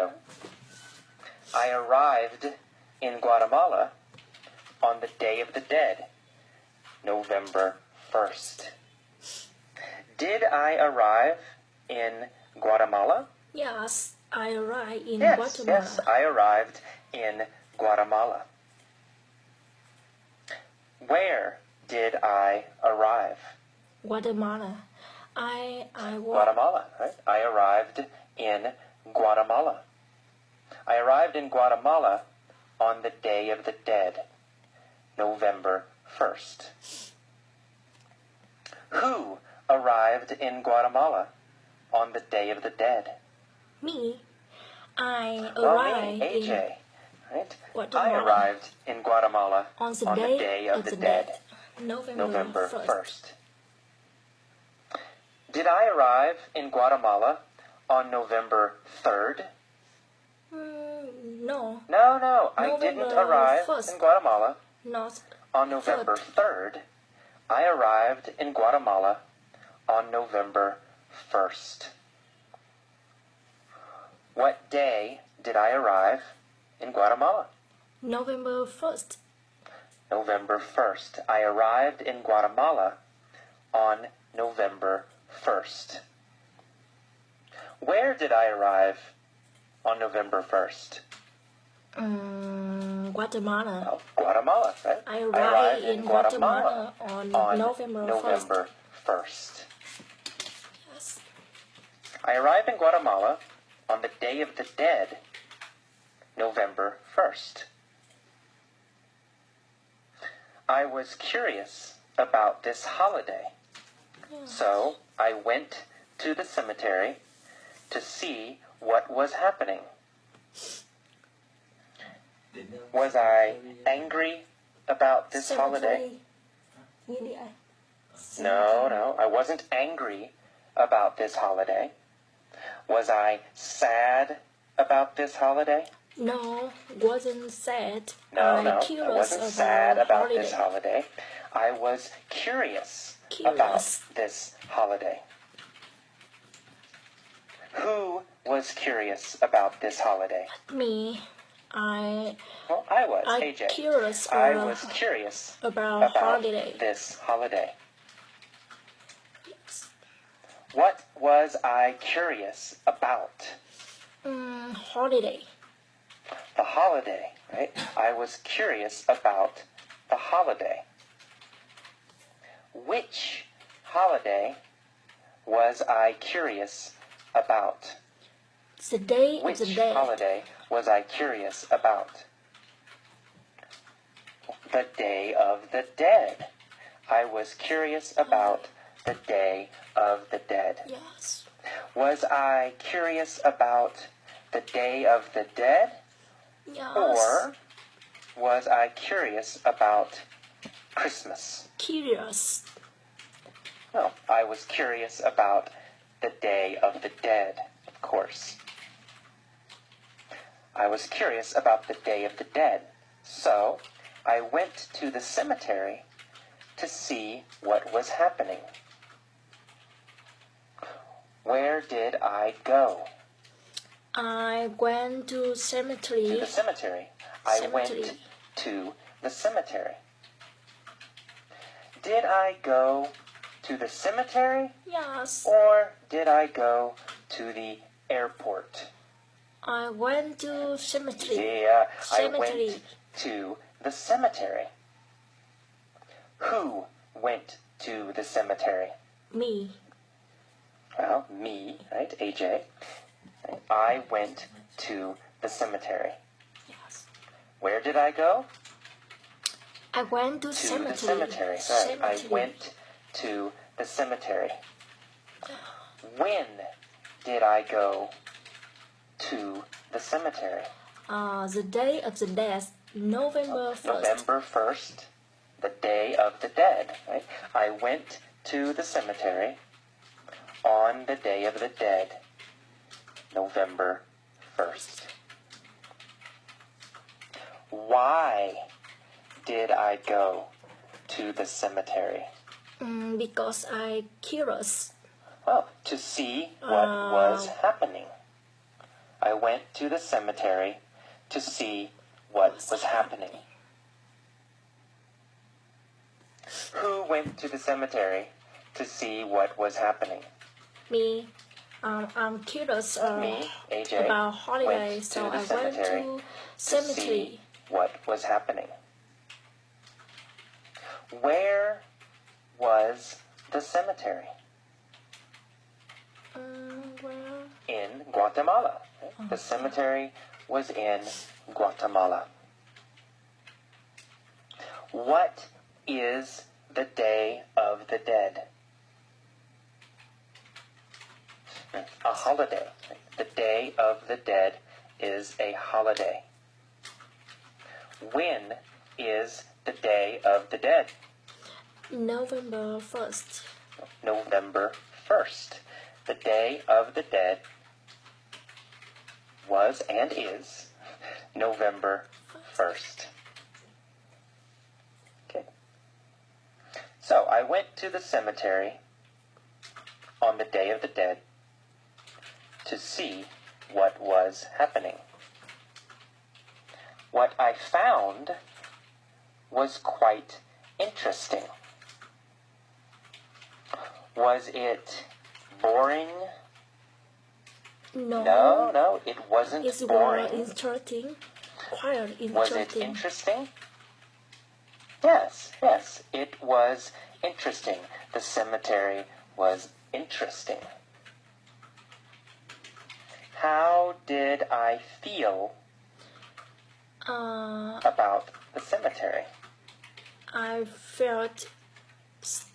go. I arrived in Guatemala on the Day of the Dead, November 1st. Did I arrive in Guatemala? Yes, I arrived in Yes, Guatemala. yes, I arrived in Guatemala. Where did I arrive? Guatemala. Guatemala, right? I arrived in Guatemala. I arrived in Guatemala on the Day of the Dead, November 1st. Who arrived in Guatemala on the Day of the Dead? Me. I Well, arrived me, AJ, in right? Guatemala. I arrived in Guatemala on the Day of the Dead, November 1st. Did I arrive in Guatemala on November 3rd? No, No, I didn't November arrive 1st. in Guatemala not on November 3rd. I arrived in Guatemala on November 1st. What day did I arrive in Guatemala? November 1st. November 1st. I arrived in Guatemala on November 1st. Where did I arrive on November 1st? Guatemala. Oh, Guatemala, right? I arrived in Guatemala on November 1st. Yes. I arrived in Guatemala on the Day of the Dead, November 1st. I was curious about this holiday, so I went to the cemetery to see what was happening. Was I angry about this holiday? No, I wasn't angry about this holiday. Was I sad about this holiday? No, wasn't sad. No, I curious wasn't sad about holiday. this holiday. I was curious Curious. about this holiday. Who was curious about this holiday? Me, I Well, I was, I AJ. curious I was curious about holiday. this holiday. What was I curious about? Holiday. The holiday, right? I was curious about the holiday. Which holiday was I curious about? The day Which of the dead. holiday was I curious about? The Day of the Dead. I was curious about the Day of the Dead. Yes. Was I curious about the Day of the Dead? Yes. Or was I curious about Christmas? Curious. No, I was curious about the Day of the Dead, of course. I was curious about the Day of the Dead, so I went to the cemetery to see what was happening. Where did I go? I went to cemetery. To the cemetery. I went to the cemetery. Did I go to the cemetery? Yes. Or did I go to the airport? I went to cemetery. Yeah, I Cemetery. went to the cemetery. Who went to the cemetery? Me. Well, me, right, AJ. I went to the cemetery. Yes. Where did I go? I went to To cemetery. the cemetery. Right. I Cemetery. went to the cemetery. When did I go to the cemetery? The day of the dead, November 1st. November 1st, the Day of the Dead. Right? I went to the cemetery on the Day of the Dead, November 1st. Why did I go to the cemetery? Because I curious. Well, to see what was happening. I went to the cemetery to see what was happening. Who went to the cemetery to see what was happening? Me. I'm curious Me, AJ, about holiday, went so to the I went cemetery to to cemetery. see what was happening. Where was the cemetery? Well, In Guatemala. The cemetery was in Guatemala. What is the Day of the Dead? A holiday. The Day of the Dead is a holiday. When is the Day of the Dead? November 1st. November 1st. The Day of the Dead was and is November 1st. Okay. So I went to the cemetery on the Day of the Dead to see what was happening. What I found was quite interesting. Was it boring? No, it wasn't It's boring. more interesting. Quite interesting. Was it interesting? Yes, it was interesting. The cemetery was interesting. How did I feel about the cemetery? I felt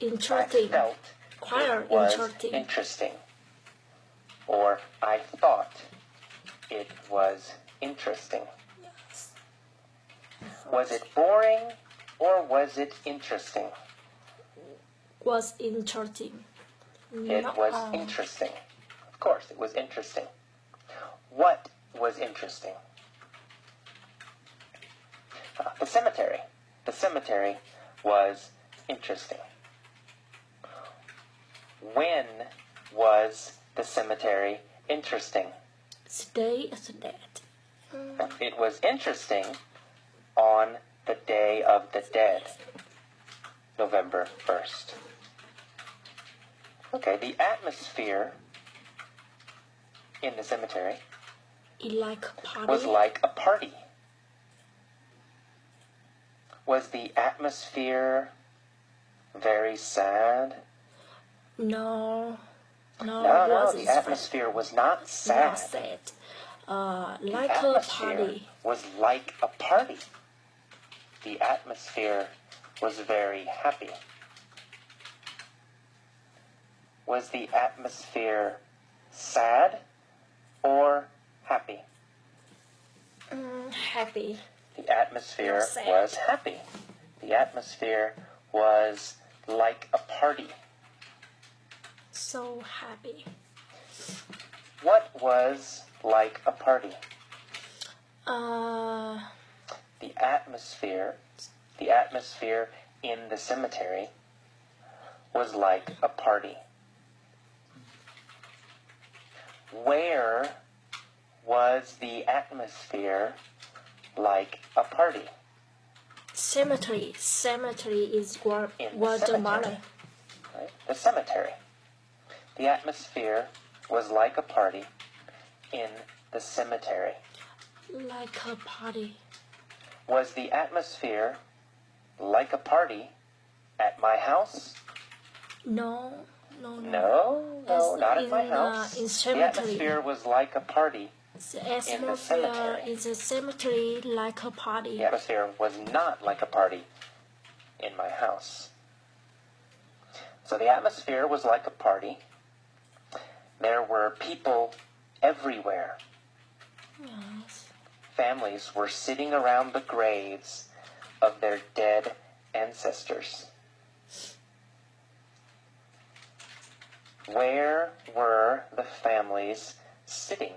I interesting. felt Quite it was interesting. interesting. Or I thought it was interesting. Yes. Was it boring or was it interesting? Was interesting. It Not was all. interesting. Of course, it was interesting. What was interesting? The cemetery. The cemetery was interesting. When was the cemetery interesting? Day of the Dead. It was interesting on the Day of the Dead, November 1st. Okay, the atmosphere in the cemetery It like a party. was like a party. Was the atmosphere very sad? No, No, wasn't the atmosphere was not sad. Not sad. Like The a atmosphere party. was like a party. The atmosphere was very happy. Was the atmosphere sad or happy? Happy. The atmosphere Not sad. was happy. The atmosphere was like a party. So happy. What was like a party? The atmosphere in the cemetery was like a party. Where was the atmosphere like a party? Cemetery. Cemetery is In the Guatemala. cemetery. Right? The cemetery. The atmosphere was like a party in the cemetery. Like a party. Was the atmosphere like a party at my house? No. No, not at my house. In The cemetery. atmosphere was like a party. The the atmosphere cemetery. in the cemetery like a party. The atmosphere was not like a party in my house. So the atmosphere was like a party. There were people everywhere. Yes. Families were sitting around the graves of their dead ancestors. Where were the families sitting?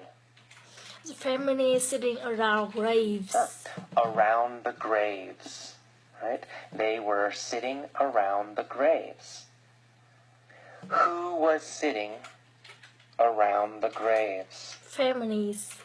The family is sitting around graves. Around the graves, right? They were sitting around the graves. Who was sitting around the graves? Families.